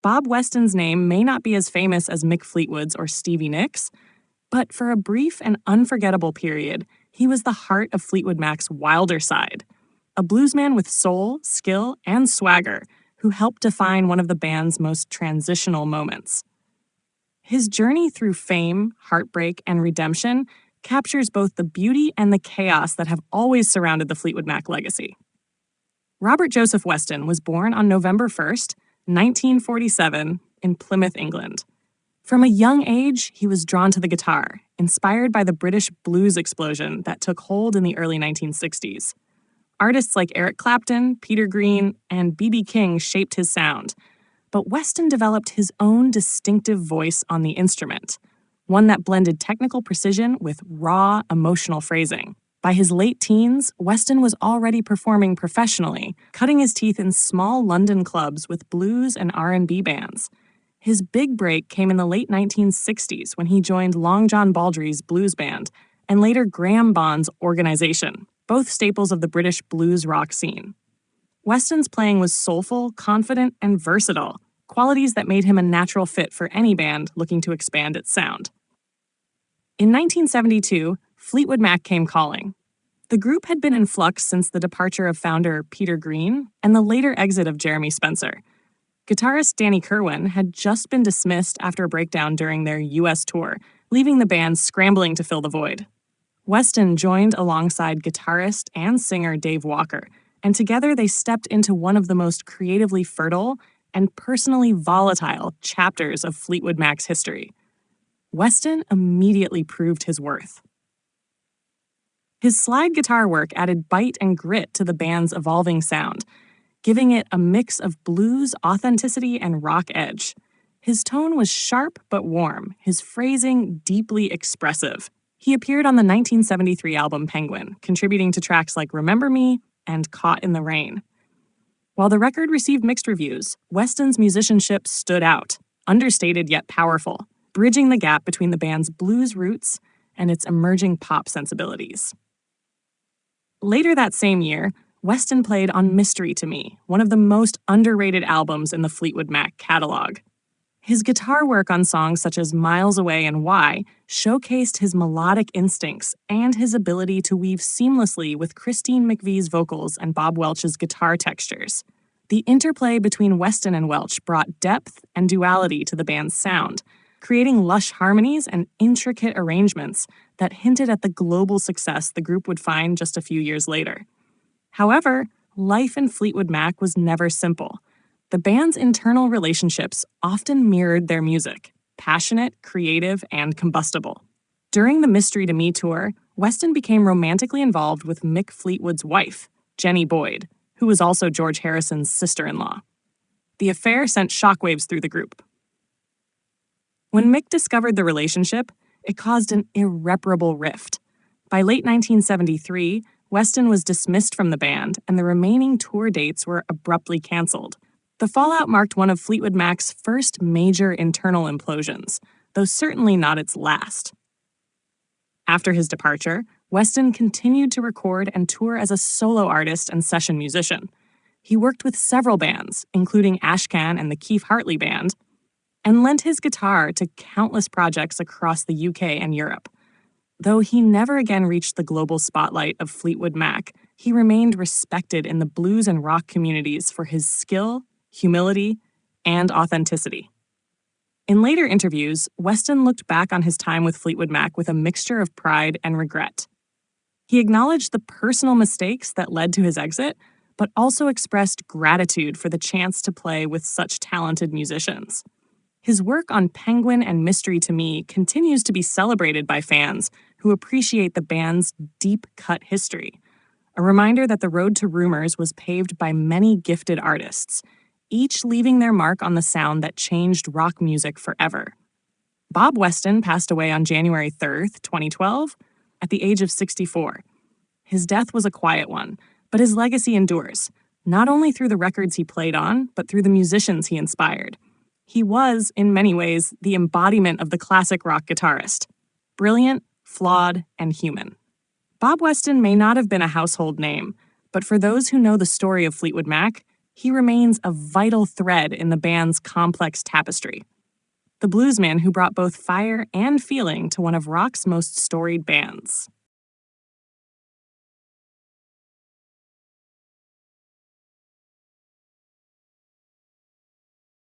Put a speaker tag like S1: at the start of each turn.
S1: Bob Weston's name may not be as famous as Mick Fleetwood's or Stevie Nicks, but for a brief and unforgettable period, he was the heart of Fleetwood Mac's wilder side, a bluesman with soul, skill, and swagger who helped define one of the band's most transitional moments. His journey through fame, heartbreak, and redemption captures both the beauty and the chaos that have always surrounded the Fleetwood Mac legacy. Robert Joseph Weston was born on November 1st, 1947, in Plymouth, England. From a young age, he was drawn to the guitar, inspired by the British blues explosion that took hold in the early 1960s. Artists like Eric Clapton, Peter Green, and B.B. King shaped his sound, but Weston developed his own distinctive voice on the instrument, one that blended technical precision with raw, emotional phrasing. By his late teens, Weston was already performing professionally, cutting his teeth in small London clubs with blues and R&B bands. His big break came in the late 1960s when he joined Long John Baldry's blues band and later Graham Bond's Organization, both staples of the British blues rock scene. Weston's playing was soulful, confident, and versatile, qualities that made him a natural fit for any band looking to expand its sound. In 1972, Fleetwood Mac came calling. The group had been in flux since the departure of founder Peter Green and the later exit of Jeremy Spencer. Guitarist Danny Kirwan had just been dismissed after a breakdown during their U.S. tour, leaving the band scrambling to fill the void. Weston joined alongside guitarist and singer Dave Walker, and together they stepped into one of the most creatively fertile and personally volatile chapters of Fleetwood Mac's history. Weston immediately proved his worth. His slide guitar work added bite and grit to the band's evolving sound, giving it a mix of blues authenticity and rock edge. His tone was sharp but warm, his phrasing deeply expressive. He appeared on the 1973 album Penguin, contributing to tracks like Remember Me and Caught in the Rain. While the record received mixed reviews, Weston's musicianship stood out, understated yet powerful, bridging the gap between the band's blues roots and its emerging pop sensibilities. Later that same year, Weston played on Mystery to Me, one of the most underrated albums in the Fleetwood Mac catalog. His guitar work on songs such as Miles Away and Why showcased his melodic instincts and his ability to weave seamlessly with Christine McVie's vocals and Bob Welch's guitar textures. The interplay between Weston and Welch brought depth and duality to the band's sound, creating lush harmonies and intricate arrangements that hinted at the global success the group would find just a few years later. However, life in Fleetwood Mac was never simple. The band's internal relationships often mirrored their music, passionate, creative, and combustible. During the Mystery to Me tour, Weston became romantically involved with Mick Fleetwood's wife, Jenny Boyd, who was also George Harrison's sister-in-law. The affair sent shockwaves through the group. When Mick discovered the relationship, it caused an irreparable rift. By late 1973, Weston was dismissed from the band, and the remaining tour dates were abruptly canceled. The fallout marked one of Fleetwood Mac's first major internal implosions, though certainly not its last. After his departure, Weston continued to record and tour as a solo artist and session musician. He worked with several bands, including Ashcan and the Keith Hartley Band, and lent his guitar to countless projects across the UK and Europe. Though he never again reached the global spotlight of Fleetwood Mac, he remained respected in the blues and rock communities for his skill, humility, and authenticity. In later interviews, Weston looked back on his time with Fleetwood Mac with a mixture of pride and regret. He acknowledged the personal mistakes that led to his exit, but also expressed gratitude for the chance to play with such talented musicians. His work on Penguin and Mystery to Me continues to be celebrated by fans who appreciate the band's deep-cut history, a reminder that the road to Rumors was paved by many gifted artists, each leaving their mark on the sound that changed rock music forever. Bob Weston passed away on January 3rd, 2012, at the age of 64. His death was a quiet one, but his legacy endures, not only through the records he played on, but through the musicians he inspired. He was, in many ways, the embodiment of the classic rock guitarist. Brilliant, flawed, and human. Bob Weston may not have been a household name, but for those who know the story of Fleetwood Mac, he remains a vital thread in the band's complex tapestry. The bluesman who brought both fire and feeling to one of rock's most storied bands.